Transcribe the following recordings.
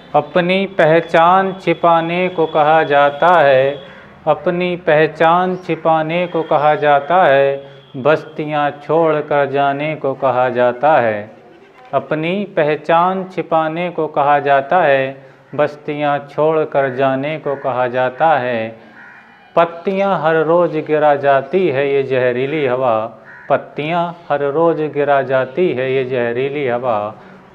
अपनी पहचान छिपाने को कहा जाता है, अपनी पहचान छिपाने को कहा जाता है, बस्तियां छोड़ कर जाने को कहा जाता है। अपनी पहचान छिपाने को कहा जाता है, बस्तियां छोड़ कर जाने को कहा जाता है। पत्तियां हर रोज़ गिरा जाती है ये जहरीली हवा, पत्तियां हर रोज़ गिरा जाती है ये जहरीली हवा,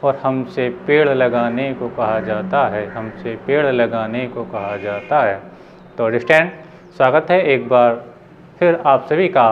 और हमसे पेड़ लगाने को कहा जाता है, हमसे पेड़ लगाने को कहा जाता है। तो अंडरस्टैंड, स्वागत है एक बार फिर आप सभी का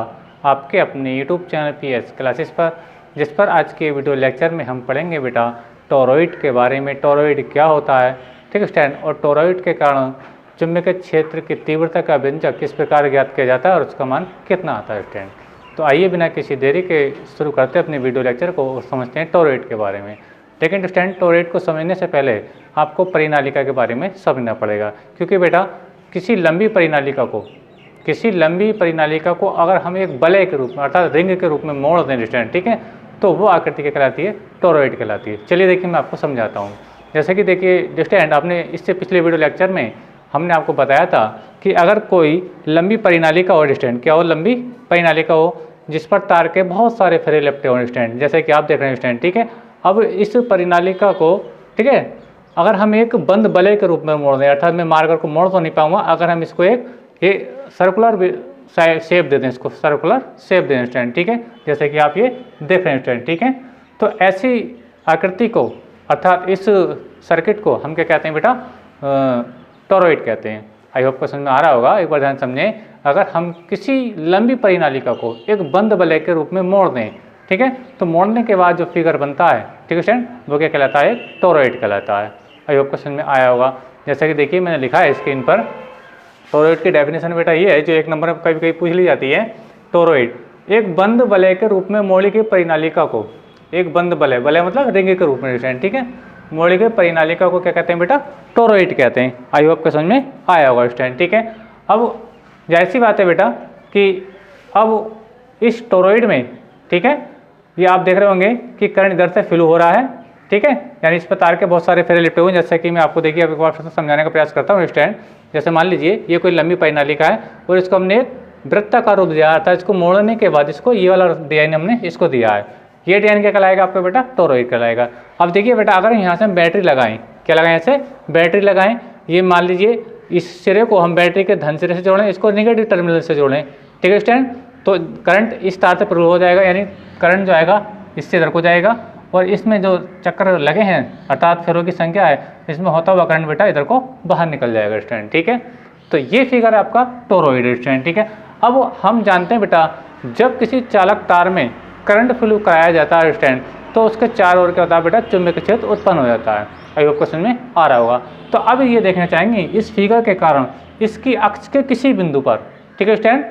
आपके अपने YouTube चैनल PS क्लासेस पर, जिस पर आज के वीडियो लेक्चर में हम पढ़ेंगे बेटा टोरॉइड के बारे में। टोरॉइड क्या होता है, ठीक है स्टैंड, और टोरॉइड के कारण चुंबकीय क्षेत्र की तीव्रता का व्यंजक किस प्रकार ज्ञात किया जाता है और उसका मान कितना आता है स्टैंड। तो आइए बिना किसी देरी के शुरू करते हैं अपने वीडियो लेक्चर को और समझते हैं टोरॉइड के बारे में। लेकिन स्टैंड टोरॉइड को समझने से पहले आपको परिनालिका के बारे में समझना पड़ेगा, क्योंकि बेटा किसी लंबी परिनालिका को अगर हम एक बलय के रूप में अर्थात रिंग के रूप में मोड़ दें स्टैंड, ठीक है, तो वो आकृति क्या कहलाती है, टोरॉइड कहलाती है। चलिए देखिए मैं आपको समझाता हूँ। जैसे कि देखिए स्टैंड, आपने इससे पिछले वीडियो लेक्चर में हमने आपको बताया था कि अगर कोई लंबी परिनालिका हो स्टैंड, क्या हो, लंबी परिनालिका हो जिस पर तार के बहुत सारे फेरे लपटे हो स्टैंड, जैसे कि आप देख रहे हैं स्टैंड, ठीक है। अब इस परिनालिका को, ठीक है, अगर हम एक बंद बलय के रूप में मोड़ दें, अर्थात मैं मार्कर को मोड़ तो नहीं पाऊंगा, अगर हम इसको एक सर्कुलर शेप दे दें, इसको सर्कुलर शेप दें स्टैंड, ठीक है, जैसे कि आप ये देख रहे हैं स्टैंड, ठीक है। तो ऐसी आकृति को अर्थात इस सर्किट को हम क्या कहते हैं बेटा, टोरॉइड कहते हैं। आई होप को समझ में आ रहा होगा, एक बार ध्यान समझें। अगर हम किसी लंबी परिनालिका को एक बंद बलय के रूप में मोड़ दें, ठीक है, तो मोड़ने के बाद जो फिगर बनता है, ठीक है स्टैंड, वो क्या कहलाता है, टोरॉइड कहलाता है। आई होप को समझ में आया होगा। जैसा कि देखिए मैंने लिखा है स्क्रीन पर, टोरॉइड की डेफिनेशन बेटा ये है जो एक नंबर में कभी कभी पूछ ली जाती है। टोरॉइड एक बंद बलय के रूप में मोड़ी की परिनालिका को, एक बंद बलय, बलय मतलब रिंग के रूप में स्टैंड, ठीक है, मोड़ी की परिनालिका को क्या कहते हैं बेटा, टोरॉइड कहते हैं। आई होप को समझ में आया होगा स्टैंड, ठीक है। अब जाहिर सी बात है बेटा कि अब इस टोरॉइड में, ठीक है, ये आप देख रहे होंगे कि करंट इधर से फ्लो हो रहा है, ठीक है, यानी इस पर तार के बहुत सारे फेरे लिपटे हुए हैं। जैसे कि मैं आपको देखिए अब एक बार समझाने का प्रयास करता हूँ स्टैंड। जैसे मान लीजिए ये कोई लंबी परिनालिका है और इसको हमने एक वृत्ताकार रूप दिया था, इसको मोड़ने के बाद इसको ये वाला डिजाइन हमने इसको दिया है, ये डिजाइन क्या कहलाएगा आपका बेटा, टोरॉइड कहलाएगा। अब देखिए बेटा अगर यहाँ से हम बैटरी लगाएं, क्या लगाएं, ऐसे बैटरी लगाएं, ये मान लीजिए इस सिरे को हम बैटरी के धन सिरे से जोड़ें, इसको निगेटिव टर्मिनल से जोड़ें, ठीक है स्टैंड, तो करंट इस तार से प्रवाह हो जाएगा, यानी करंट जो आएगा इससे इधर को जाएगा, और इसमें जो चक्कर लगे हैं अर्थात फेरों की संख्या है, इसमें होता हुआ करंट बेटा इधर को बाहर निकल जाएगा स्टैंड, ठीक है। तो ये फिगर है आपका टोरॉइड स्टैंड, ठीक है। अब हम जानते हैं बेटा जब किसी चालक तार में करंट फ्लो कराया जाता है स्टैंड, तो उसके चारों ओर क्या होता है बेटा, चुंबकीय क्षेत्र उत्पन्न हो जाता है। आई होप क्वेश्चन में आ रहा होगा। तो अब ये देखना चाहेंगे इस फिगर के कारण इसकी अक्ष के किसी बिंदु पर, ठीक है स्टैंड,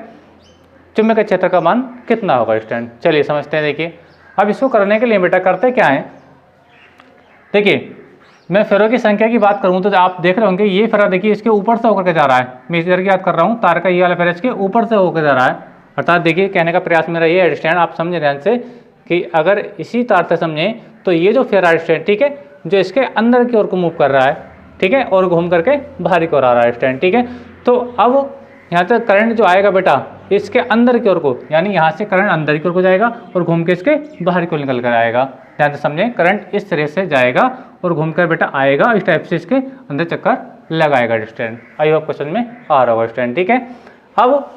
चुंबकीय क्षेत्र का मान कितना होगा स्टैंड। चलिए समझते हैं। देखिए अब इसको करने के लिए बेटा करते क्या है, देखिए मैं फेरों की संख्या की बात करूं तो आप देख रहे होंगे ये फेरा देखिए इसके ऊपर से होकर के जा रहा है, मैं इस तरह की याद कर रहा हूं, तार का ये वाला फेरा इसके ऊपर से होकर जा रहा है, अर्थात देखिए कहने का प्रयास मेरा ये है स्टैंड, आप समझे ध्यान से कि अगर इसी तार से समझें तो ये जो फेरा स्टैंड, ठीक है, जो इसके अंदर की ओर को मूव कर रहा है, ठीक है, और घूम करके बाहरी की ओर आ रहा है स्टैंड, ठीक है। तो अब यहाँ तक करंट जो आएगा बेटा इसके अंदर की ओर को, यानी यहाँ से करंट अंदर की ओर को जाएगा और घूम के इसके बाहर की ओर निकल कर आएगा। ध्यान से समझें, करंट इस तरह से जाएगा और घूमकर बेटा आएगा, इस टाइप से इसके अंदर चक्कर लगाएगा स्टैंड। आई होप क्वेश्चन में आ रहा होगा स्टैंड, ठीक है। अब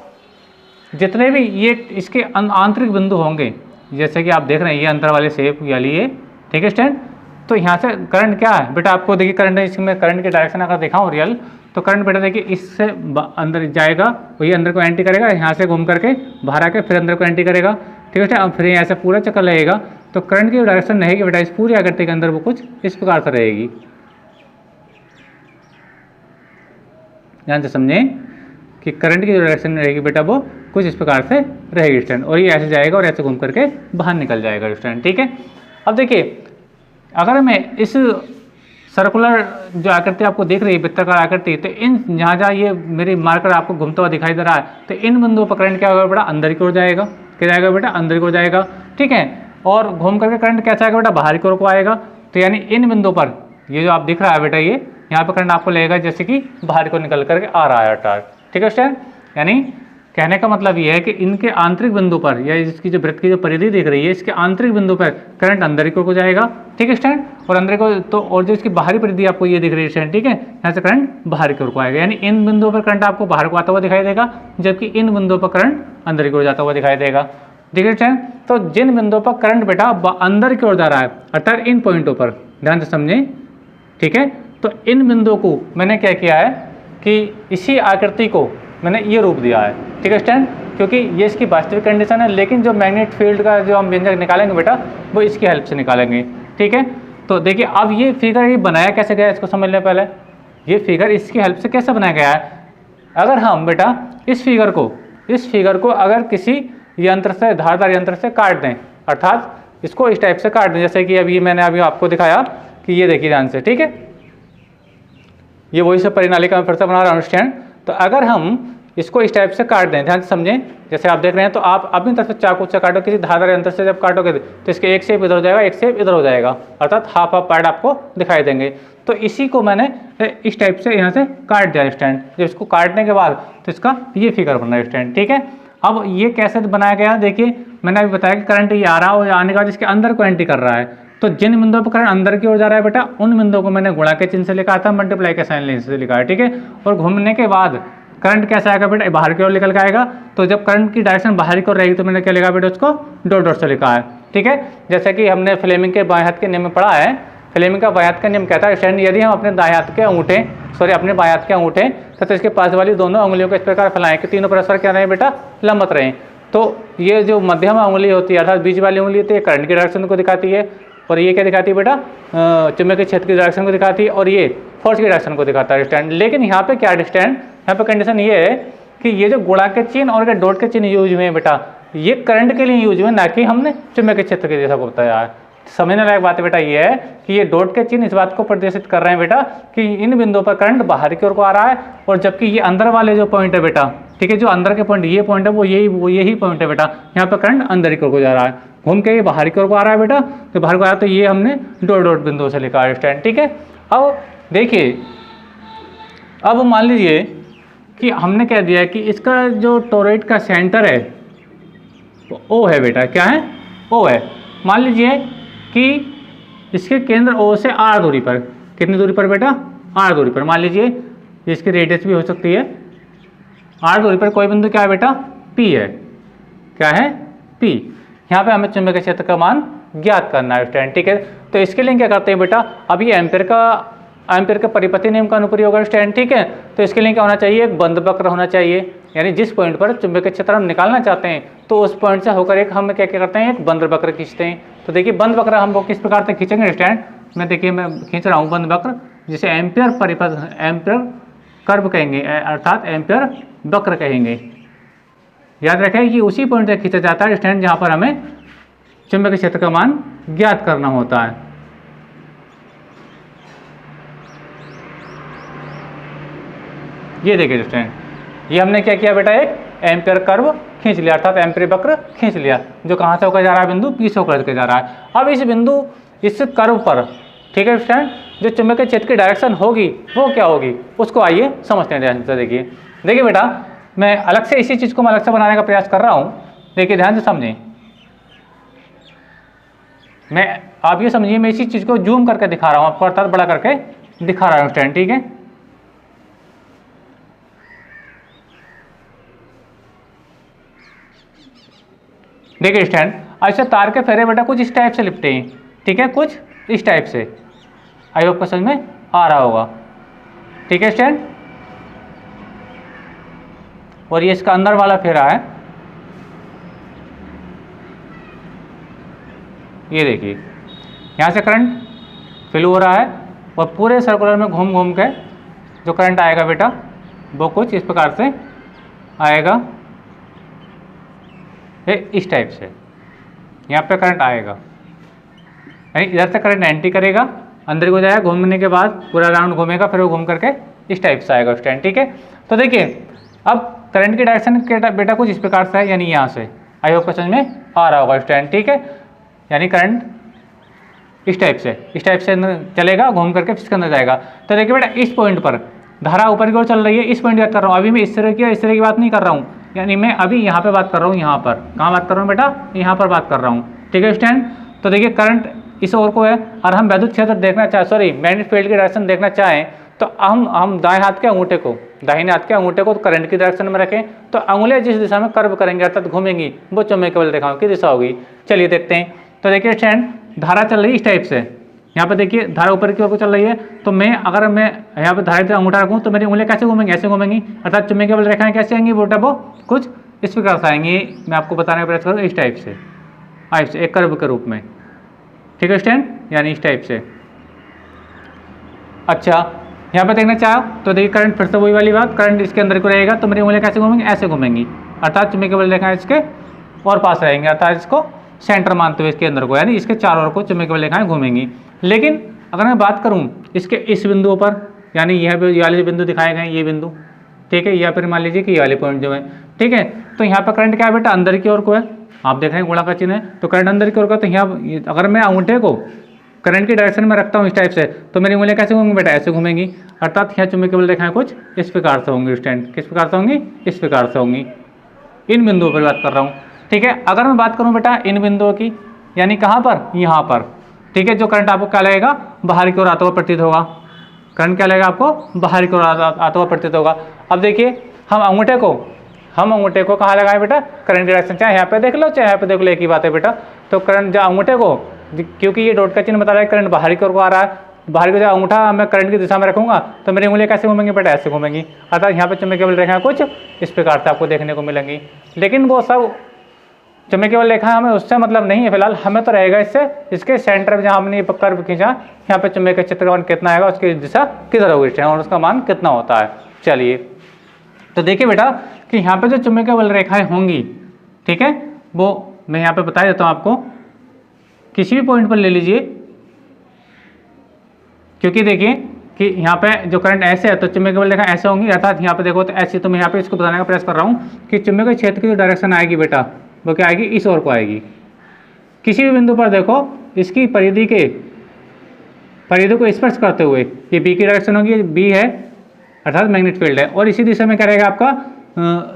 जितने भी ये इसके आंतरिक बिंदु होंगे, जैसे कि आप देख रहे हैं ये अंदर वाले शेप वाली ये, ठीक है स्टैंड, तो यहाँ से करंट क्या है बेटा, आपको देखिए करंट, इसमें करंट की डायरेक्शन अगर दिखाऊँ रियल, तो करंट बेटा देखिए इससे अंदर जाएगा, वही अंदर को एंट्री करेगा, यहाँ से घूम करके बाहर आके फिर अंदर को एंट्री करेगा, ठीक है, अब फिर यहाँ से पूरा चक्कर लगेगा। तो करंट की डायरेक्शन रहेगी बेटा इस पूरी आकृति के अंदर वो कुछ इस प्रकार से रहेगी। ध्यान से समझें कि करंट की जो डायरेक्शन रहेगी बेटा वो कुछ इस प्रकार से रहेगी स्टैंड, और ये ऐसे जाएगा और ऐसे घूम करके बाहर निकल जाएगा स्टैंड, ठीक है। अब देखिए अगर मैं इस सर्कुलर जो आकृति आपको देख रही है, वृत्ताकार आकृति, तो इन जहाँ ये मेरी मार्कर आपको घूमता हुआ दिखाई दे रहा है, तो इन बिंदुओं पर करंट क्या होगा बेटा, अंदर की ओर जाएगा, क्या जाएगा बेटा, अंदर की ओर जाएगा, ठीक है, और घूम करके करंट कैसा आएगा बेटा, बाहर की ओर को आएगा। तो यानी इन बिंदुओं पर ये जो आप दिख रहा है बेटा, ये यहाँ पे करंट आपको लगेगा जैसे कि बाहर को निकल करके आ रहा है अर्थात, ठीक है स्टूडेंट। यानी कहने का मतलब ये है कि इनके आंतरिक बिंदु पर, या इसकी जो वृत्त की जो परिधि दिख रही है, इसके आंतरिक बिंदु पर करंट अंदर की ओर को जाएगा, ठीक है स्टूडेंट। और अंदर को तो, और जो इसकी बाहरी परिधि आपको ये दिख रही है स्टूडेंट, ठीक है, यहाँ से करंट बाहर की ओर को आएगा। यानी इन बिंदुओं पर करंट आपको बाहर को आता हुआ दिखाई देगा, जबकि इन बिंदुओं पर करंट अंदर की ओर जाता हुआ दिखाई देगा, ठीक है स्टूडेंट। तो जिन बिंदुओं पर करंट बेटा अंदर की ओर जा रहा है, अर्थात इन पॉइंटों पर, ध्यान से समझें, ठीक है। तो इन बिंदुओं को मैंने क्या किया है कि इसी आकृति को मैंने ये रूप दिया है, ठीक है स्टूडेंट, क्योंकि ये इसकी वास्तविक कंडीशन है। लेकिन जो मैग्नेट फील्ड का जो हम व्यंजक निकालेंगे बेटा, वो इसकी हेल्प से निकालेंगे, ठीक है। तो देखिए अब ये फिगर ये बनाया कैसे गया, इसको समझ लें पहले। ये फिगर इसकी हेल्प से कैसे बनाया गया है। अगर हम बेटा इस फिगर को अगर किसी यंत्र से, धारदार यंत्र से काट दें, अर्थात इसको इस टाइप से काट दें, जैसे कि अभी मैंने अभी आपको दिखाया कि ये देखिए ध्यान से, ठीक है, ये वही सब परिनालिका में फिर से बना रहा हूँ स्टैंड। तो अगर हम इसको इस टाइप से काट दें, ध्यान से समझें, जैसे आप देख रहे हैं, तो आप अपनी तरफ से चाकू से काटो, किसी धारदार यंत्र से जब काटोगे तो इसके एक शेप इधर हो जाएगा, एक शेप इधर हो जाएगा, अर्थात हाफ पार्ट आपको दिखाई देंगे। तो इसी को मैंने इस टाइप से यहाँ से काट दिया स्टैंड। जब इसको काटने के बाद तो इसका ये फिगर बन रहा है स्टैंड, ठीक है। अब ये कैसे बनाया गया, देखिए मैंने अभी बताया कि करंट ये आ रहा है और आने के बाद इसके अंदर को एंट्री कर रहा है। तो जिन बिंदुओं पर करंट अंदर की ओर जा रहा है बेटा, उन बिंदुओं को मैंने गुणा के चिन्ह से लिखा था, मल्टीप्लाई के साइन से लिखा है, ठीक है। और घूमने के बाद करंट कैसा आएगा बेटा, बाहर की ओर निकल के आएगा। तो जब करंट की डायरेक्शन बाहर की ओर रहेगी तो मैंने क्या लिखा बेटा, उसको डॉट डॉट से लिखा है, ठीक है। जैसे कि हमने फ्लेमिंग के बाएं हाथ के नियम में पढ़ा है, फ्लेमिंग का बाएं हाथ का नियम कहता है स्टैंड, यदि हम अपने दाएं हाथ के अंगूठे, अपने बाएं हाथ के अंगूठे तथा इसके पास वाली दोनों उंगलियों को इस प्रकार फैलाएं कि तीनों परस्पर क्या रहे बेटा, लंबवत रहें। तो ये जो मध्यम उंगली होती है, अर्थात बीच वाली उंगली होती है, करंट की डायरेक्शन को दिखाती है, और ये क्या दिखाती है बेटा, चुंबकीय क्षेत्र की डायरेक्शन को दिखाती है, और ये फोर्स की डायरेक्शन को दिखाता है स्टैंड। लेकिन यहाँ पे क्या स्टैंड, यहाँ पे कंडीशन ये है कि ये जो गुणा के चिन्ह और डॉट के चिन्ह यूज हुए हैं बेटा, ये करंट के लिए यूज हुए, ना कि हमने चुंबकीय क्षेत्र के जैसा को बताया है। समझने लायक बात बेटा ये है कि ये डॉट के चिन्ह इस बात को प्रदर्शित कर रहे हैं बेटा कि इन बिंदुओं पर करंट बाहर की ओर को आ रहा है, और जबकि ये अंदर वाले जो पॉइंट है बेटा, ठीक है, जो अंदर के पॉइंट, ये पॉइंट है, वो यही पॉइंट है बेटा, यहाँ पर करंट अंदर की ओर को जा रहा है, घूम के ये बाहर की ओर को आ रहा है बेटा। तो बाहर को आया तो ये हमने डॉट डॉट बिंदुओं से लिखा है स्टैंड, ठीक है। अब देखिए, अब मान लीजिए कि हमने क्या दिया है कि इसका जो टोरॉइड का सेंटर है तो ओ है बेटा, क्या है, ओ है। मान लीजिए कि इसके केंद्र ओ से आर दूरी पर, कितनी दूरी पर बेटा, आर दूरी पर, मान लीजिए इसकी रेडियस भी हो सकती है, आर दूरी पर कोई बिंदु क्या है बेटा, पी है, क्या है, पी। यहाँ पे हमें चुंबकीय क्षेत्र का मान ज्ञात करना है स्टैंड, ठीक है। तो इसके लिए क्या करते हैं बेटा, अब ये एम्पियर का परिपथी नियम का अनुप्रयोग है स्टैंड, ठीक है। तो इसके लिए क्या होना चाहिए, एक बंद वक्र होना चाहिए, यानी जिस पॉइंट पर चुंबकीय क्षेत्र हम निकालना चाहते हैं तो उस पॉइंट से होकर एक हम क्या करते हैं, एक बंद वक्र खींचते हैं। तो देखिए बंद वक्र हम किस प्रकार से खींचेंगे स्टैंड, मैं देखिए मैं खींच रहा हूँ बंद वक्र, जिसे एम्पियर कर्व कहेंगे, अर्थात एम्पियर वक्र कहेंगे। याद रखें कि उसी पॉइंट से खींचा जाता है स्टैंड जहाँ पर हमें चुंबकीय क्षेत्र का मान ज्ञात करना होता है। ये देखिए स्टूडेंट, ये हमने क्या किया बेटा, एक एम्पियर कर्व खींच लिया, अर्थात एम्पियर वक्र खींच लिया, जो कहाँ से होकर जा रहा है, बिंदु पी से होकर के जा रहा है। अब इस बिंदु, इस कर्व पर, ठीक है स्टूडेंट, जो चुंबकीय क्षेत्र की डायरेक्शन होगी वो क्या होगी, उसको आइए समझते हैं ध्यान से। देखिए बेटा, मैं अलग से इसी चीज़ को मैं अलग से बनाने का प्रयास कर रहा हूँ, देखिए ध्यान से समझें। आप ये समझिए, मैं इसी चीज़ को जूम करके दिखा रहा हूँ आपको, अर्थात बड़ा करके दिखा रहा हूँ स्टूडेंट, ठीक है। देखिए स्टैंड, ऐसे तार के फेरे बेटा कुछ इस टाइप से लिपटे हैं, ठीक है, कुछ इस टाइप से, आई होप को समझ में आ रहा होगा, ठीक है स्टैंड। और ये इसका अंदर वाला फेरा है, ये देखिए यहाँ से करंट फ्लो हो रहा है और पूरे सर्कुलर में घूम घूम के जो करंट आएगा बेटा वो कुछ इस प्रकार से आएगा, इस टाइप से यहाँ पे करंट आएगा, यानी इधर से करंट एंट्री करेगा, अंदर को जाएगा, घूमने के बाद पूरा राउंड घूमेगा, फिर वो घूम करके इस टाइप से आएगा स्टैंड, ठीक है। तो देखिए अब करंट की डायरेक्शन बेटा कुछ इस प्रकार से है, यानी यहाँ से, आई होप समझ में आ रहा होगा स्टैंड, ठीक है। यानी करंट इस टाइप से चलेगा, घूम करके इसके अंदर जाएगा। तो देखिए बेटा इस पॉइंट पर धारा ऊपर की ओर चल रही है, इस पॉइंट की बात कर रहा हूँ। अभी मैं इस तरह की बात नहीं कर रहा हूँ, यानी मैं अभी यहाँ पे बात कर रहा हूँ, यहाँ पर कहाँ बात कर रहा हूँ बेटा, यहाँ पर बात कर रहा हूँ। ठीक है स्टूडेंट, तो देखिए करंट इस ओर को है और हम वैद्युत क्षेत्र देखना चाहें, सॉरी मैग्नेटिक फील्ड की डायरेक्शन देखना चाहें, तो हम दाएं हाथ के अंगूठे को, दाहिने हाथ के अंगूठे को करंट की डायरेक्शन में रखें, तो अंगुलियां जिस दिशा में कर्व करेंगे अर्थात घूमेंगी, वो चुंबकीय बल रेखाओं की दिशा होगी। चलिए देखते हैं। तो देखिए स्टूडेंट, धारा चल रही है इस टाइप से, यहाँ पे देखिए धारा ऊपर की ओर को चल रही है, तो अगर मैं यहाँ पे धारा से अंगूठा रखूँ तो मेरी उंगलियां कैसे घूमेंगी, ऐसे घूमेंगी, अर्थात चुंबकीय बल रेखाएं कैसे आएंगी बेटा, वो कुछ इस प्रकार से आएंगी। मैं आपको बताने का प्रयास करूँ, इस टाइप से एक कर्व के रूप में। ठीक है स्टूडेंट, यानी इस टाइप से। अच्छा, यहाँ पे देखना चाहो तो देखिए करंट, फिर से वही वाली बात, करंट इसके अंदर को रहेगा तो मेरी उंगलियां कैसे घूमेंगी, ऐसे घूमेंगी, अर्थात चुंबकीय बल रेखाएं इसके और पास रहेंगे, अर्थात इसको सेंटर मानते हुए इसके अंदर को, यानी इसके चारों ओर को चुंबकीय बल रेखाएं घूमेंगी। लेकिन अगर मैं बात करूँ इसके इस बिंदुओं पर, यानी यह ये वाले बिंदु दिखाए गए, ये बिंदु, ठीक है, या फिर मान लीजिए कि ये वाले पॉइंट जो है, ठीक है, तो यहाँ पर करंट क्या है बेटा, अंदर की ओर को है, आप देख रहे हैं गोला का चिन्ह है, तो करंट अंदर की ओर का, तो यहाँ अगर मैं अंगूठे को करंट की डायरेक्शन में रखता हूँ इस टाइप से, तो मेरी उंगलियां कैसे घूमेंगी बेटा, ऐसे घूमेंगी, अर्थात यहाँ चुंबकीय बल रेखाएं कुछ इस प्रकार से होंगी स्टूडेंट, किस प्रकार से होंगी, इस प्रकार से होंगी। इन बिंदुओं पर बात कर रहा हूँ। ठीक है, अगर मैं बात करूँ बेटा इन बिंदुओं की, यानी कहाँ पर, यहाँ पर, ठीक है, जो करंट आपको क्या लगेगा, बाहर की ओर आता हुआ प्रतीत होगा, करंट क्या लगेगा आपको, बाहर की ओर आता हुआ प्रतीत होगा। अब देखिए हम अंगूठे को कहाँ लगाएं बेटा, करंट की डायरेक्शन, चाहे यहाँ पे देख लो चाहे यहाँ पे देख लो, एक ही बात है बेटा। तो करंट जो अंगूठे को, क्योंकि ये डॉट का चिन्ह बता रहा है करंट बाहरी की ओर को आ रहा है, बाहर की जो अंगूठा मैं करंट की दिशा में रखूंगा तो मेरी उंगलियां कैसे घूमेंगी बेटा, ऐसे घूमेंगी, अर्थात यहाँ पे चुंबकीय बल रेखाएं कुछ इस प्रकार से आपको देखने को मिलेंगी। लेकिन वो सब चुंबकीय बल रेखा हमें उससे मतलब नहीं है, फिलहाल हमें तो रहेगा इसके सेंटर में जहाँ हमने कर्व खींचा, यहाँ पे चुंबकीय क्षेत्र का मान कितना आएगा, उसकी दिशा किधर होगी और उसका मान कितना होता है। चलिए, तो देखिए बेटा कि यहाँ पे जो चुंबकीय बल रेखाएं होंगी, ठीक है, वो मैं यहाँ पे बता देता हूँ आपको, किसी भी पॉइंट पर ले लीजिए, क्योंकि देखिए कि यहाँ पे जो करंट ऐसे है तो चुंबकीय बल रेखा ऐसे होंगी, अर्थात यहाँ पे देखो तो ऐसी, तो मैं यहाँ पे इसको बताने का प्रयास कर रहा हूँ कि चुंबकीय क्षेत्र की जो डायरेक्शन आएगी बेटा, वो क्या आएगी, इस ओर को आएगी। किसी भी बिंदु पर देखो इसकी परिधि को स्पर्श करते हुए ये बी की डायरेक्शन होगी, बी है अर्थात मैग्नेटिक फील्ड है, और इसी दिशा में क्या रहेगा आपका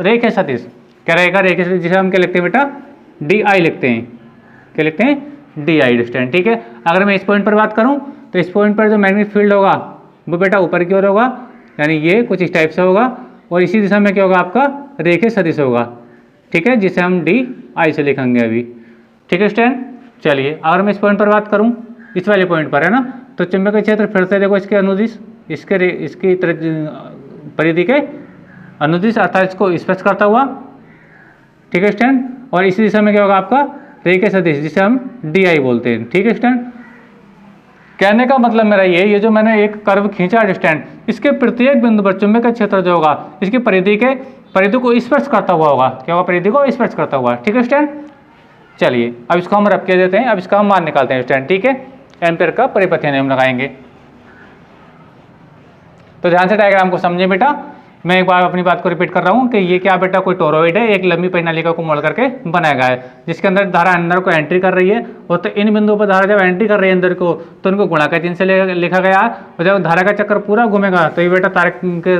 रेखीय सदिश, क्या रहेगा, रेखीय सदिश, जिसे हम क्या लिखते हैं बेटा, डी आई लिखते हैं, क्या लिखते हैं, डी आई डिस्टेंस। ठीक है, अगर मैं इस पॉइंट पर बात करूं तो इस पॉइंट पर जो मैग्नेटिक फील्ड होगा वो बेटा ऊपर की ओर होगा, यानी ये कुछ इस टाइप से होगा, और इसी दिशा में क्या होगा आपका रेखीय सदिश होगा। ठीक है, जिसे हम डी आई से लिखेंगे अभी। ठीक है स्टूडेंट, चलिए अगर मैं इस पॉइंट पर बात करूं, इस वाले पॉइंट पर है ना, तो चुंबकीय क्षेत्र फिर से देखो इसके अनुदिश, इसकी परिधि के अनुदिश, अर्थात इसको स्पर्श करता हुआ। ठीक है स्टूडेंट, और इसी दिशा में क्या होगा आपका रेखीय सदिश, जिसे हम डी आई बोलते हैं। ठीक है स्टूडेंट, कहने का मतलब मेरा ये जो मैंने एक कर्व खींचा स्टूडेंट, इसके प्रत्येक बिंदु पर चुंबकीय क्षेत्र जो होगा इसकी परिधि को स्पर्श करता हुआ होगा, क्या होगा, परिधि को स्पर्श करता हुआ। ठीक है स्टूडेंट, चलिए अब इसको हम रब के देते हैं, अब इसका हम मान निकालते हैं स्टूडेंट। ठीक है, एम्पीयर का परिपथीय नियम लगाएंगे। तो ध्यान से डायग्राम को समझें बेटा, मैं एक बार अपनी बात को रिपीट कर रहा हूँ कि ये क्या बेटा, कोई टोरॉइड है, एक लंबी परिनालिका को मोड़ करके बनाया गया है, जिसके अंदर धारा अंदर को एंट्री कर रही है, और तो इन बिंदुओं पर धारा जब एंट्री कर रही है अंदर को तो उनको गुणा के चिन्ह से लिखा गया है, और जब धारा का चक्कर पूरा घूमेगा तो ये बेटा तार के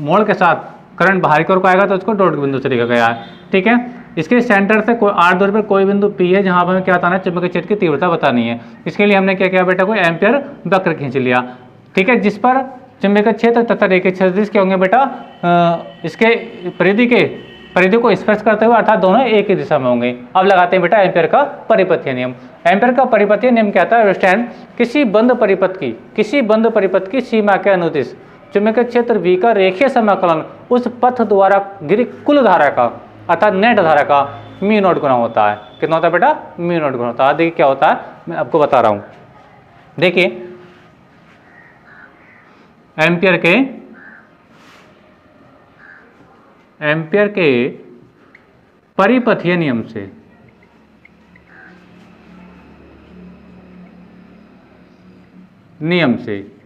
मोड़ के साथ करंट बाहर की ओर को आएगा, तो उसको डॉट के बिंदु से लिखा गया है। ठीक है, इसके सेंटर से कोई 8 दूरी पर कोई बिंदु पी है जहाँ पर हमें क्या बताना है, चुंबकीय क्षेत्र की तीव्रता बतानी है। इसके लिए हमने क्या किया बेटा, कोई एम्पीयर वक्र खींच लिया। ठीक है, जिस पर चुंबकीय क्षेत्र तथा रेखीय सदिश क्या होंगे बेटा, इसके परिधि को स्पर्श करते हुए, अर्थात दोनों एक ही दिशा में होंगे। अब लगाते हैं बेटा एम्पीयर का परिपथीय नियम। एम्पीयर का परिपथीय नियम कहता है स्टैंड, किसी बंद परिपथ की सीमा के अनुदिश चुंबकीय क्षेत्र V का रेखीय समाकलन उस पथ द्वारा गिरी कुल धारा का, अर्थात नेट धारा का म्यू नॉट गुना होता है। कितना होता है बेटा, म्यू नॉट गुना होता है। देखिए क्या होता है, मैं आपको बता रहा हूँ। देखिए एम्पीयर के परिपथीय नियम से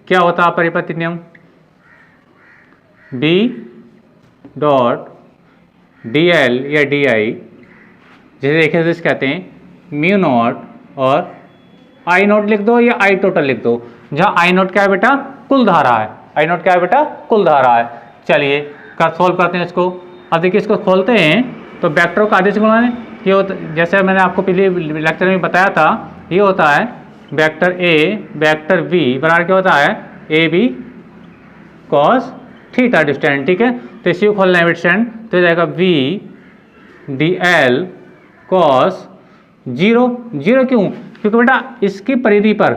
क्या होता है परिपथीय नियम, B डॉट डी एल या डी आई, जिसे रेखीय सदिश कहते हैं, म्यू नॉट और आई नोट लिख दो या आई टोटल लिख दो। जहाँ आई नोट क्या है बेटा, कुल धारा है, आई नोट क्या है बेटा, कुल धारा है। चलिए कर सोल्व करते हैं इसको। अब देखिए इसको खोलते हैं तो वेक्टर का आदेश गुणा है, ये होता, जैसे मैंने आपको पिछले लेक्चर में बताया था, ये होता है वेक्टर ए वेक्टर बी बराबर क्या होता है, A B cos theta distance, ठीक है। तो इसी को खोलना है डिस्टेंस, तो हो जाएगा V D L cos zero. Zero क्यों, क्योंकि बेटा इसकी परिधि पर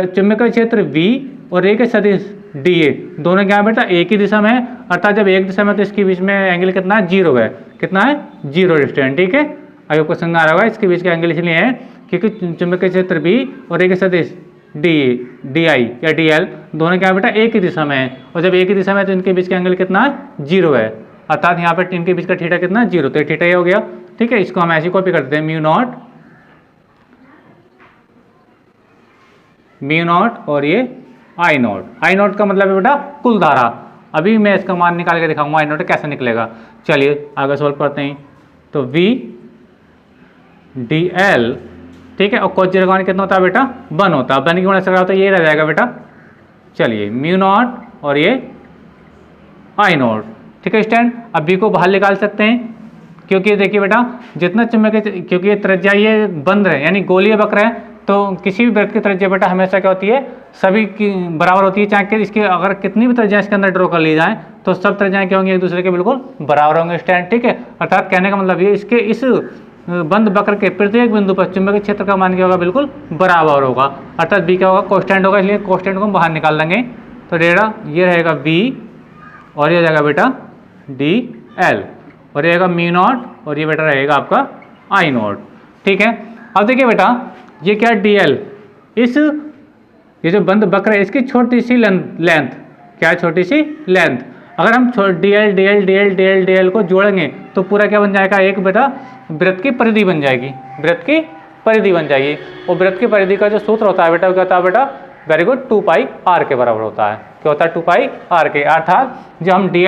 चुंबकीय क्षेत्र V और ए के सदिश डी ए दोनों क्या है बेटा, एक ही दिशा में है, अर्थात जब एक दिशा में तो इसके बीच में एंगल कितना है, जीरो है। कितना है, जीरो डिस्टेंस, ठीक है। अगर आपको समझ आ रहा होगा, इसके बीच का एंगल इसलिए है क्योंकि चुंबकीय क्षेत्र B और ए के सदिश डी आई या डी एल दोनों क्या है बेटा, एक ही दिशा में है, और जब एक ही दिशा में है तो इनके बीच का एंगल कितना है, जीरो है, अर्थात यहाँ पर इनके बीच का थीटा कितना है, जीरो। तो थीटा ये हो गया, ठीक है। इसको हम ऐसी कॉपी करते हैं, म्यू नॉट और ये आई नॉट। आई नॉट का मतलब है बेटा कुल धारा। अभी मैं इसका मान निकाल के दिखाऊंगा आई नॉट कैसे निकलेगा। चलिए आगे सॉल्व करते हैं। तो V डी एल, ठीक है, और कोस जीरो का मान कितना होता है बेटा, 1 होता है। 1 की गुणा से होता है, ये रह जाएगा बेटा। चलिए म्यू नॉट और ये आई नॉट, ठीक है स्टैंड। अब V को बाहर निकाल सकते हैं, क्योंकि देखिए बेटा जितना चुंबकीय, क्योंकि ये त्रिज्या ये बंद है यानी गोलीय वक्र है, तो किसी भी वृत्त की त्रिज्या बेटा हमेशा क्या होती है, सभी की बराबर होती है। चाहे कि इसके अगर कितनी भी त्रिज्या इसके अंदर ड्रॉ कर ली जाए तो सब त्रिज्याएं क्या होंगी, एक दूसरे के बिल्कुल बराबर होंगे स्टैंड, ठीक है। अर्थात कहने का मतलब ये इसके इस बंद वक्र के प्रत्येक बिंदु पर चुंबकीय क्षेत्र का मान क्या होगा, बिल्कुल बराबर होगा, अर्थात बी क्या होगा, कांस्टेंट होगा, इसलिए कांस्टेंट को हम बाहर निकाल लेंगे। तो डेटा ये रहेगा बी और ये रहेगा बेटा डी एल और ये रहेगा म्यू नॉट और ये बेटा रहेगा आपका आई नॉट, ठीक है। अब देखिए बेटा ये क्या डी एल, इस ये जो बंद वक्र है इसकी छोटी सी लेंथ क्या है, छोटी सी लेंथ। अगर हम डी एल को जोड़ेंगे तो पूरा क्या बन जाएगा, एक बेटा वृत्त की परिधि बन जाएगी, वृत्त की परिधि बन जाएगी। और वृत्त की परिधि का जो सूत्र होता है बेटा वो क्या होता है बेटा, वेरी गुड, 2 पाई आर के बराबर होता है। क्या होता है, 2 पाई आर के। अर्थात जब हम डी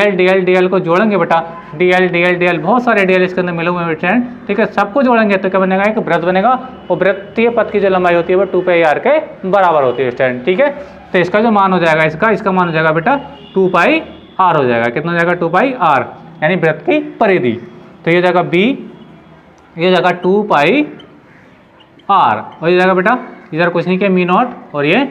एल को जोड़ेंगे बेटा, डी एल बहुत सारे डी एल इसके अंदर मिले हुए हैं फ्रेंड, ठीक है, सबको जोड़ेंगे तो क्या बनेगा, एक वृत्त बनेगा। और वृत्तीय पथ की जो लंबाई होती है वो 2 पाई आर के बराबर होती है स्टैंड, ठीक है। तो इसका जो मान हो जाएगा, इसका मान हो जाएगा बेटा 2 पाई आर हो जाएगा। कितना हो जाएगा, 2 पाई आर, यानी वृत्त की परिधि। तो ये हो जाएगा बी, ये हो जाएगा 2 पाई आर और ये जाएगा बेटा इधर कुछ नहीं किया, मी नॉट और ये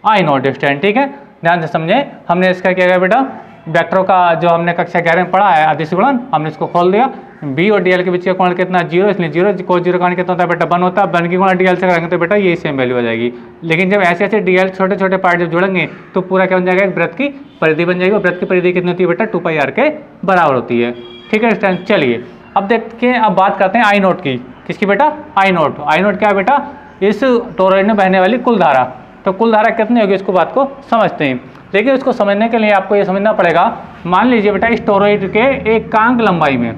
आई नॉट स्टैंड, ठीक है। ध्यान से समझे, हमने इसका क्या किया बेटा, वेक्टरों का जो हमने कक्षा 11 में पढ़ा है अदिश गुणन, हमने इसको खोल दिया। बी और डीएल के बीच का कोण कितना, जीरो, इसलिए जीरो कोस जीरो का कितना होता है बेटा, 1 होता है। 1 की गुणा डीएल से करेंगे तो बेटा ये सेम वैल्यू हो जाएगी। लेकिन जब ऐसे ऐसे डीएल छोटे छोटे पार्ट जब जुड़ेंगे तो पूरा क्या बन जाएगा, एक वृत्त की परिधि बन जाएगी। और वृत्त की परिधि कितनी होती है बेटा, 2 पाई आर के बराबर होती है, ठीक है स्टैंड। चलिए अब देखते हैं, अब बात करते हैं आई नोट की। किसकी बेटा, आई नोट। आई नोट क्या है बेटा, इस टोरॉइड में बहने वाली कुल धारा। तो कुल धारा कितनी होगी इसको बात को समझते हैं। देखिए इसको समझने के लिए आपको ये समझना पड़ेगा, मान लीजिए बेटा इस टोरॉइड के एकांक लंबाई में,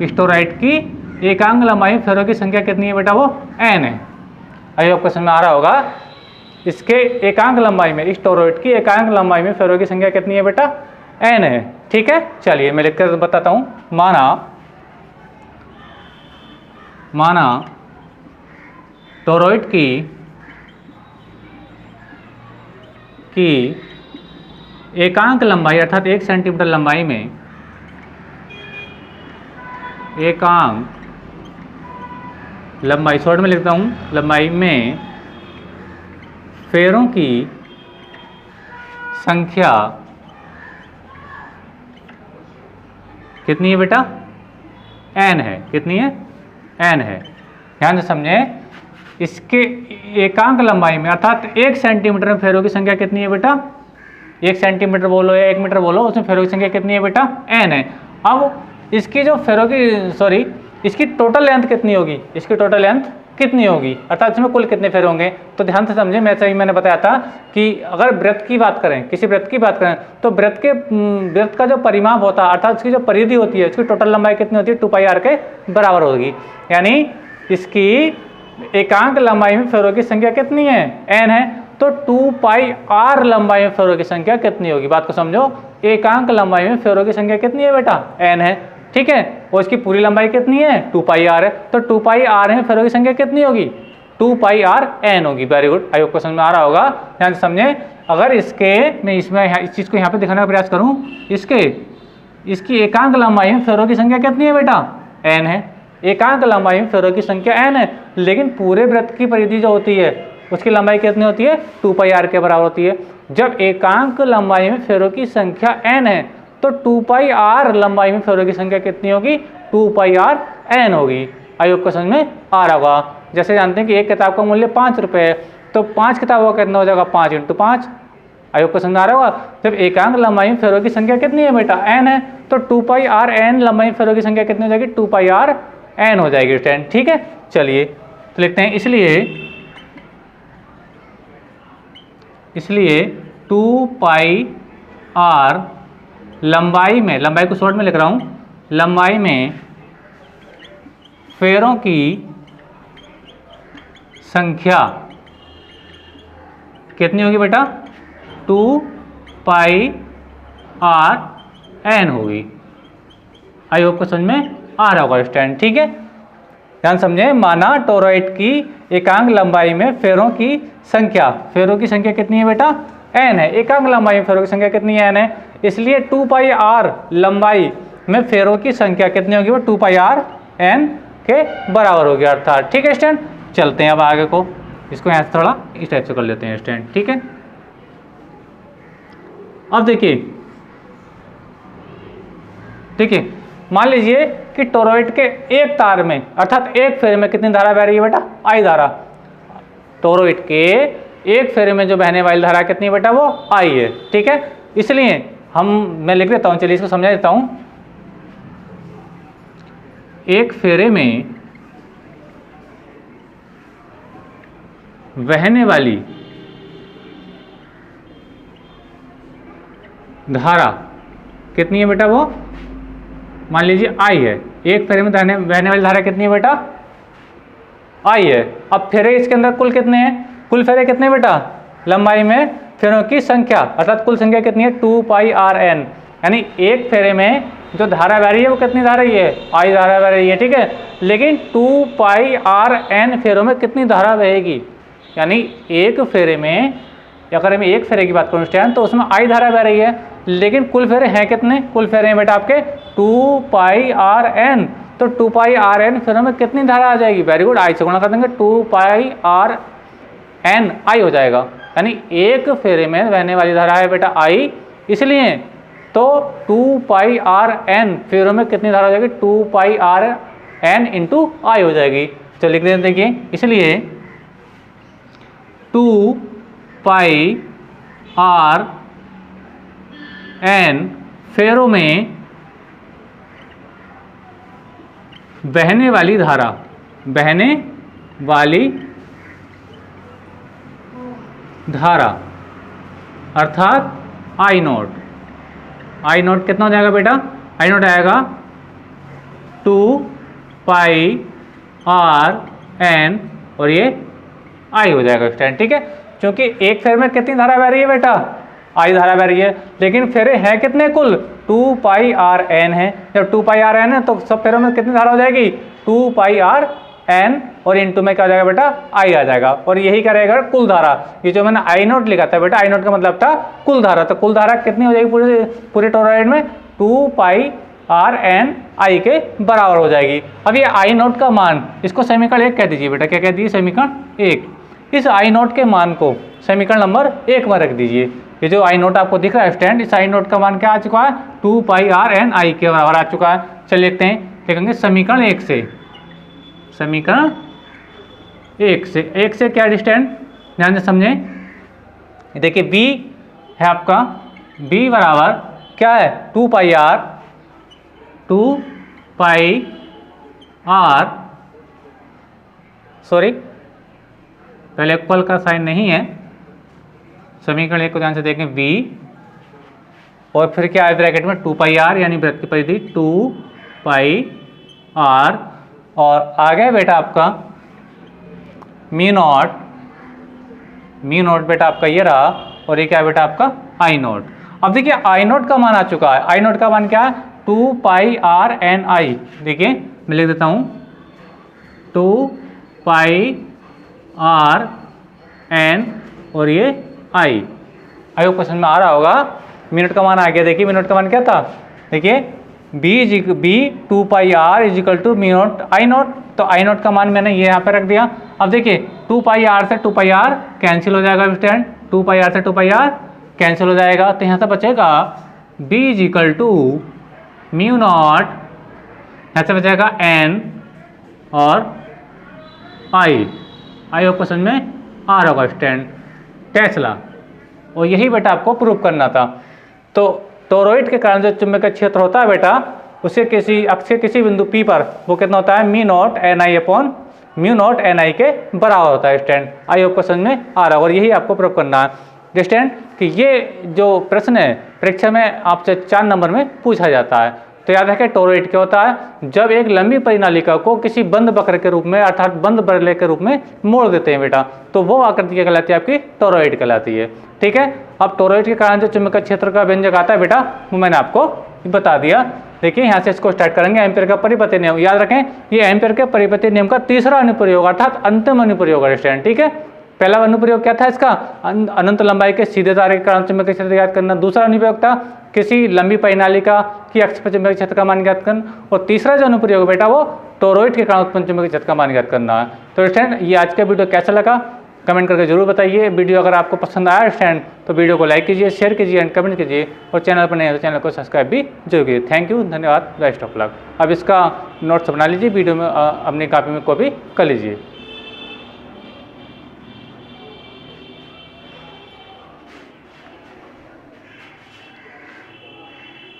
इस टोरॉइड की एकांक लंबाई में फेरों की संख्या कितनी है बेटा, वो n है। अभी आपको समझ में आ रहा होगा, इसके एकांक लंबाई में, इस टोरॉइड की एकांक लंबाई में फेरों की संख्या कितनी है बेटा, n है, ठीक है। चलिए मैं लिखकर बताता हूँ। माना टोरॉइड की एकांक लंबाई अर्थात 1 सेंटीमीटर लंबाई में, एकांक लंबाई शॉर्ट में लिखता हूँ, लंबाई में फेरों की संख्या कितनी है बेटा, n है। कितनी है, n है। ध्यान से समझे, इसके एकांक लंबाई में अर्थात 1 सेंटीमीटर में फेरों की संख्या कितनी है बेटा, 1 सेंटीमीटर बोलो या 1 मीटर बोलो, उसमें फेरों की संख्या कितनी है बेटा, n है। अब इसकी जो फेरों की इसकी टोटल लेंथ कितनी होगी, इसकी टोटल लेंथ कितनी होगी, अर्थात इसमें कुल कितने फेरे होंगे। तो ध्यान से समझे, मैंने बताया था कि अगर वृत्त की बात करें, किसी वृत्त की बात करें तो वृत्त का जो परिमाप होता है अर्थात उसकी जो परिधि होती है, उसकी टोटल लंबाई कितनी होती है, 2 पाई आर के बराबर होगी। यानी इसकी एकांक लंबाई में फेरों की संख्या कितनी है, n है। तो 2 पाई आर लंबाई में फेरों की संख्या कितनी होगी, बात को समझो। एकांक लंबाई में फेरों की संख्या कितनी है बेटा, n है, ठीक है। और इसकी पूरी लंबाई कितनी है, 2 पाई आर है। तो 2 पाई आर में फेरों की संख्या कितनी होगी, 2 पाई आर एन होगी। Very good, I hope question में आ रहा होगा, ध्यान से समझे। अगर इसके मैं इस चीज़ को यहाँ पे दिखाने का प्रयास करूँ, इसकी एकांक लंबाई में फेरों की संख्या कितनी है बेटा? एन है। एकांक लंबाई में फेरों की संख्या एन है, लेकिन पूरे वृत्त की परिधि जो होती है उसकी लंबाई कितनी होती है? 2 पाई आर के बराबर होती है। जब एकांक लंबाई में फेरों की संख्या एन है तो 2 पाई आर लंबाई में फेरों की संख्या कितनी होगी? 2 पाई आर एन होगी। आई होप क्वेश्चन में आ रहा होगा। जैसे जानते हैं कि एक किताब का मूल्य 5 रुपये है, तो 5 किताबों का कितना हो जाएगा? 5 × 5। आई होप क्वेश्चन में आ रहा होगा। जब एकांक लंबाई में फेरों की संख्या कितनी है बेटा? एन है, तो 2 पाई आर एन लंबाई में फेरों की संख्या कितनी हो जाएगी? 2 पाई आर एन हो जाएगी स्टूडेंट। ठीक है, चलिए तो लिखते हैं, इसलिए 2 पाई आर लंबाई में, लंबाई को शॉर्ट में लिख रहा हूं, लंबाई में फेरों की संख्या कितनी होगी बेटा? 2 पाई आर एन होगी। आई होप क्वेश्चन में आ रहा होगा स्टूडेंट। ठीक है, ध्यान समझे। माना टोरॉइड की एकांक लंबाई में फेरों की संख्या कितनी है बेटा? एन है। एकांक लंबाई में फेरों की संख्या कितनी है? एन है। इसलिए 2 पाई आर लंबाई में फेरों की संख्या कितनी होगी? वो 2 पाई आर एन के बराबर होगी अर्थात। ठीक है स्टूडेंट, चलते हैं अब आगे को, इसको यहाँ से थोड़ा इस टाइप से कर लेते हैं स्टूडेंट। ठीक है, अब देखिए मान लीजिए कि टोरॉइड के एक तार में अर्थात एक फेरे में कितनी धारा बह रही है बेटा? आई धारा। टोरॉइड के एक फेरे में जो बहने वाली धारा कितनी है बेटा? वो आई है। ठीक है, इसलिए मैं लिख देता हूं, चलिए इसको समझा देता हूं। एक फेरे में बहने वाली धारा कितनी है बेटा? वो मान लीजिए आई है। एक फेरे में बहने वाली धारा कितनी है बेटा? आई है। अब फेरे इसके अंदर कुल कितने हैं? कुल फेरे कितने बेटा? लंबाई में फेरों की संख्या अर्थात कुल संख्या कितनी है? 2 पाई आर एन। यानी एक फेरे में जो धारा बह रही है वो कितनी धारा रही है? आई धारा बह रही है। ठीक है, लेकिन 2 पाई आर एन फेरों में कितनी धारा बहेगी? यानी एक फेरे में, अगर मैं एक फेरे की बात करूँ स्टूडेंट, तो उसमें आई धारा बह रही है, लेकिन कुल फेरे हैं कितने? कुल फेरे हैं बेटा आपके 2 पाई आर एन। तो 2 पाई आर एन फेरों में कितनी धारा आ जाएगी? वेरी गुड, आई से गुणा कर देंगे, 2 पाई आर एन आई हो जाएगा। यानी एक फेरे में बहने वाली धारा है बेटा आई, इसलिए तो 2 पाई आर एन फेरों में कितनी धारा हो जाएगी? 2 पाई आर एन इंटू आई हो जाएगी। तो लिख देते देखिए, इसलिए 2 पाई आर एन फेरों में बहने वाली धारा अर्थात आई नोट कितना हो जाएगा बेटा? आई नोट आएगा 2 पाई आर एन और ये आई हो जाएगा स्टूडेंट। ठीक है, क्योंकि एक फेरे में कितनी धारा बह रही है बेटा? आई धारा बह रही है, लेकिन फेरे हैं कितने? कुल 2 पाई आर एन है। जब 2 पाई आर एन है तो सब फेरों में कितनी धारा हो जाएगी? 2 पाई आर एन और इनटू में क्या हो जाएगा बेटा? आई आ जाएगा। और यही क्या रहेगा? कुल धारा। ये जो मैंने आई नोट लिखा था बेटा, आई नोट का मतलब था कुल धारा। तो कुल धारा कितनी हो जाएगी पूरे टोरॉइड में? 2 पाई आर एन आई के बराबर हो जाएगी। अब ये आई नोट का मान, इसको समीकरण 1 कह दीजिए बेटा। क्या कह दीजिए? समीकरण 1। इस आई नोट के मान को समीकरण नंबर 1 में रख दीजिए। ये जो आई नोट आपको दिख रहा है स्टूडेंट, इस आई नोट का मान क्या आ चुका है? 2 पाई आर एन आई के बराबर आ चुका है। चलिए लिखते हैं, लिखेंगे समीकरण 1 से। समीकरण 1 से क्या स्टूडेंट? ध्यान से समझें। देखिए बी है आपका, बी बराबर क्या है? 2 पाई आर सॉरी, पहले इक्वल का साइन नहीं है। समीकरण 1 को ध्यान से देखें, v और फिर क्या है ब्रैकेट में? 2 पाई आर, यानी वृत्त की परिधि 2 पाई आर और आगे बेटा आपका मी नॉट बेटा आपका ये रहा, और ये क्या बेटा आपका? आई नोट। अब देखिए आई नोट का मान आ चुका है। आई नोट का मान क्या है? 2 पाई आर एन आई। देखिए मैं लिख देता हूँ 2 पाई R N और ये I। आई होप क्वेश्चन में आ रहा होगा। मिनट का मान आ गया। देखिए मिनट का मान क्या था, देखिए b 2 pi r is equal to mu nought I nought. तो आई नॉट का मान मैंने ये यहाँ पे रख दिया। अब देखिए 2 पाई r से 2 पाई r कैंसिल हो जाएगा स्टूडेंट, 2 पाई r से 2 पाई r कैंसिल हो जाएगा। तो यहाँ से बचेगा b is equal to mu nought, यहाँ से बचेगा n और आई होप क्वेश्चन में आ रहा होगा स्टूडेंट, टेस्ला। और यही बेटा आपको प्रूव करना था। तो टोरॉइड के कारण जो चुंबकीय क्षेत्र होता है बेटा, उसे किसी अक्ष के किसी बिंदु P पर वो कितना होता है, mu naught N I upon mu naught N I के बराबर होता है स्टैंड। आई होप क्वेश्चन में आ रहा है। और यही आपको प्रूव करना है स्टैंड कि ये जो प्रश्न है परीक्षा में आपसे 4 नंबर में पूछा जाता है। तो याद रखें टोरॉइड क्या होता है, जब एक लंबी परिनालिका को किसी बंद वक्र के रूप में अर्थात बंद बरले के रूप में मोड़ देते हैं बेटा, तो वो आकृति क्या कहलाती है, आपकी टोरॉइड कहलाती है। ठीक है, अब टोरॉइड के कारण जो चुंबकीय क्षेत्र का व्यंजक आता है बेटा, वो मैंने आपको बता दिया। देखिए यहाँ से इसको स्टार्ट करेंगे। एम्पियर का परिपत्र नियम याद रखें, ये एम्पियर के परिपत्र नियम का तीसरा अनुप्रयोग अर्थात अंतिम अनुप्रयोग है स्टूडेंट। ठीक है, पहला अनुप्रयोग क्या था इसका, अनंत लंबाई के सीधे तारे के कारण चुंबकीय क्षेत्र याद करना। दूसरा अनुप्रयोग था किसी लंबी परिनालिका की अक्ष पर चुंबकीय क्षेत्र का मान ज्ञात करना। और तीसरा जो अनुप्रयोग बेटा वो टोरॉइड के कारण उत्पन्न चुंबकीय क्षेत्र का मान ज्ञात करना है। तो स्टूडेंट ये आज का वीडियो कैसा लगा कमेंट करके जरूर बताइए। वीडियो अगर आपको पसंद आया स्टूडेंट तो वीडियो को लाइक कीजिए, शेयर कीजिए एंड कमेंट कीजिए। और चैनल पर नहीं है तो चैनल को सब्सक्राइब भी जरूर कीजिए। थैंक यू, धन्यवाद, बेस्ट ऑफ लक। अब इसका नोट्स बना लीजिए, वीडियो में अपनी कॉपी में कॉपी कर लीजिए।